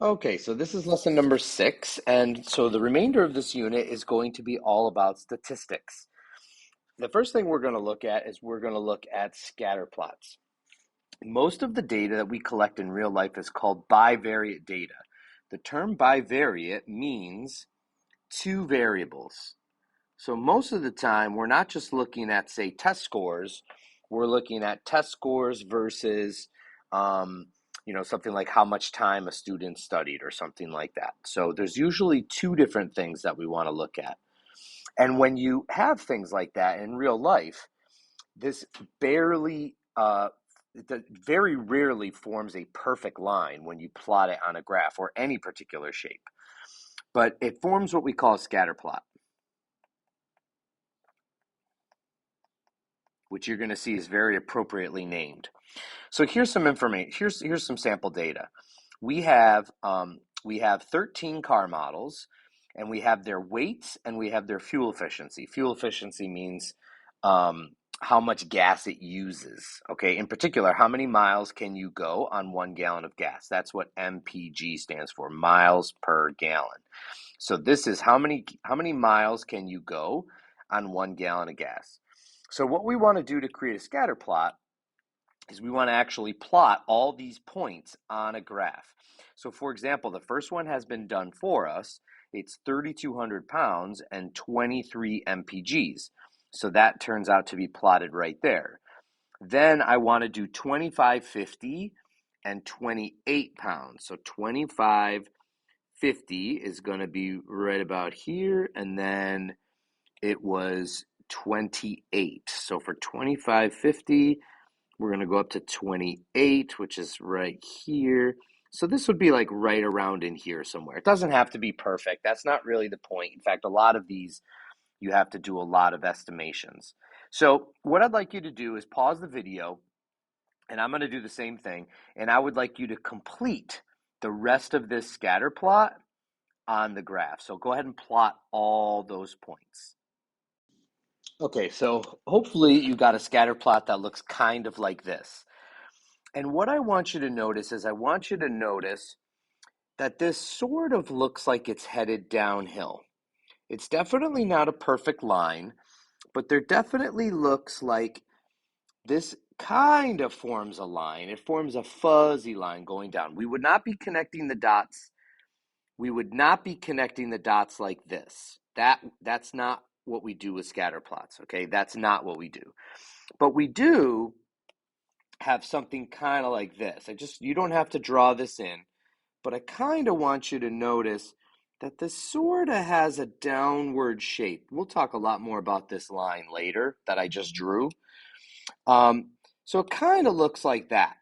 Okay, so this is lesson number 6, and so the remainder of this unit is going to be all about statistics. The first thing we're going to look at is we're going to look at scatter plots. Most of the data that we collect in real life is called bivariate data. The term bivariate means two variables. So most of the time, we're not just looking at, say, test scores. We're looking at test scores versus, something like how much time a student studied or something like that. So there's usually two different things that we want to look at. And when you have things like that in real life, this barely, very rarely forms a perfect line when you plot it on a graph or any particular shape. But it forms what we call a scatter plot, which you're going to see is very appropriately named. So here's some information. Here's some sample data. We have 13 car models, and we have their weights and we have their fuel efficiency. Fuel efficiency means how much gas it uses. Okay, in particular, how many miles can you go on 1 gallon of gas? That's what MPG stands for, miles per gallon. So this is how many miles can you go on 1 gallon of gas. So what we want to do to create a scatter plot is we want to actually plot all these points on a graph. So for example, the first one has been done for us. It's 3,200 pounds and 23 mpgs. So that turns out to be plotted right there. Then I want to do 2550 and 28 pounds. So 2550 is going to be right about here, and then it was 28. So for 2550, we're going to go up to 28, which is right here. So this would be like right around in here somewhere. It doesn't have to be perfect. That's not really the point. In fact, a lot of these, you have to do a lot of estimations. So what I'd like you to do is pause the video, and I'm going to do the same thing. And I would like you to complete the rest of this scatter plot on the graph. So go ahead and plot all those points. Okay, so hopefully you got a scatter plot that looks kind of like this. And what I want you to notice is I want you to notice that this sort of looks like it's headed downhill. It's definitely not a perfect line, but there definitely looks like this kind of forms a line. It forms a fuzzy line going down. We would not be connecting the dots. We would not be connecting the dots like this. That's not what we do with scatter plots, okay? That's not what we do. But we do have something kind of like this. You don't have to draw this in, but I kind of want you to notice that this sort of has a downward shape. We'll talk a lot more about this line later that I just drew. So it kind of looks like that.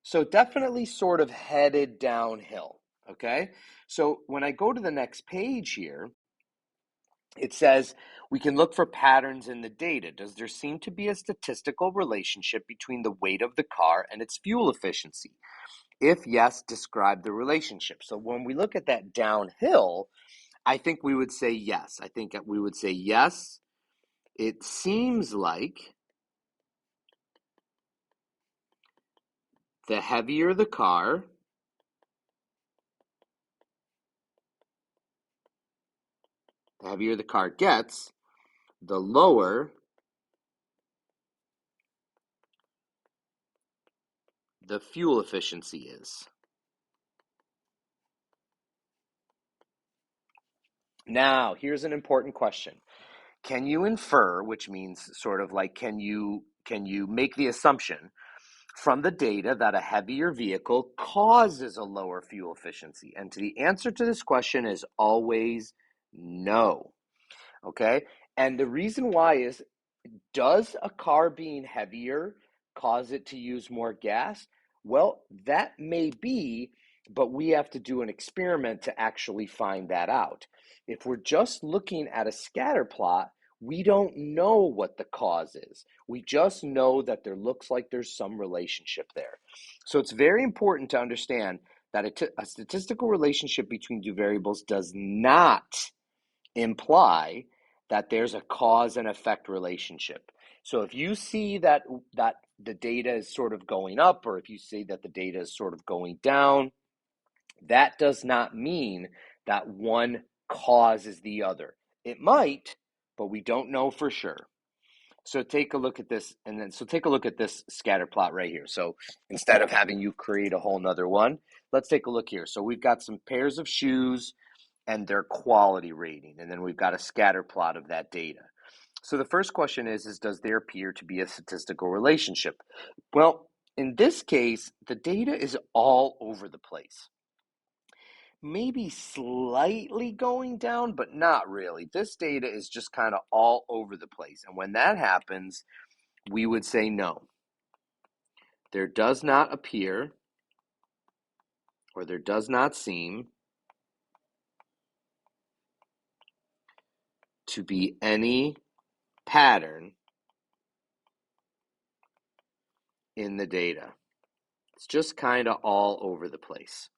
So definitely sort of headed downhill, okay? So when I go to the next page here, it says we can look for patterns in the data. Does there seem to be a statistical relationship between the weight of the car and its fuel efficiency? If yes, describe the relationship. So when we look at that downhill, I think we would say yes. I think we would say yes. It seems like the heavier the car, gets, the lower the fuel efficiency is. Now, here's an important question. Can you infer, which means sort of like can you make the assumption from the data that a heavier vehicle causes a lower fuel efficiency? And the answer to this question is always no. Okay? And the reason why is, does a car being heavier cause it to use more gas? Well, that may be, but we have to do an experiment to actually find that out. If we're just looking at a scatter plot, we don't know what the cause is. We just know that there looks like there's some relationship there. So it's very important to understand that a statistical relationship between two variables does not imply that there's a cause and effect relationship. So if you see that the data is sort of going up, or if you see that the data is sort of going down, That does not mean that one causes the other. It might, but we don't know for sure. So take a look at this, take a look at this scatter plot right here. So instead of having you create a whole nother one, let's take a look here. So we've got some pairs of shoes and their quality rating, and then we've got a scatter plot of that data. So the first question is does there appear to be a statistical relationship? Well, in this case, the data is all over the place. Maybe slightly going down, but not really. This data is just kind of all over the place. And when that happens, we would say no. There does not appear, or there does not seem to be any pattern in the data. It's just kind of all over the place.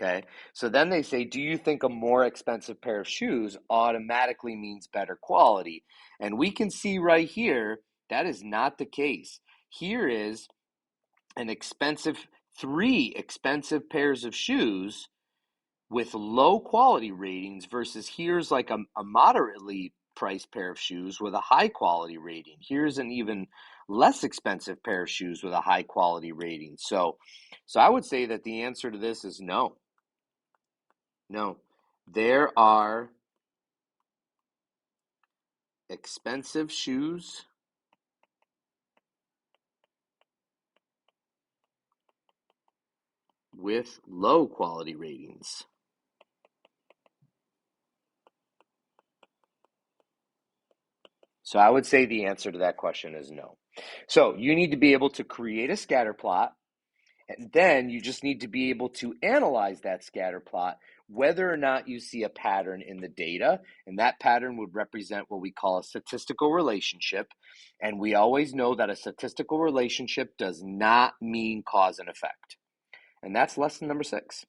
Okay, so then they say, do you think a more expensive pair of shoes automatically means better quality? And we can see right here, that is not the case. Here is three expensive pairs of shoes with low quality ratings versus here's like a moderately priced pair of shoes with a high quality rating. Here's an even less expensive pair of shoes with a high quality rating. So I would say that the answer to this is no. No, there are expensive shoes with low quality ratings. So I would say the answer to that question is no. So you need to be able to create a scatter plot, and then you just need to be able to analyze that scatter plot, whether or not you see a pattern in the data, and that pattern would represent what we call a statistical relationship. And we always know that a statistical relationship does not mean cause and effect. And that's lesson number 6.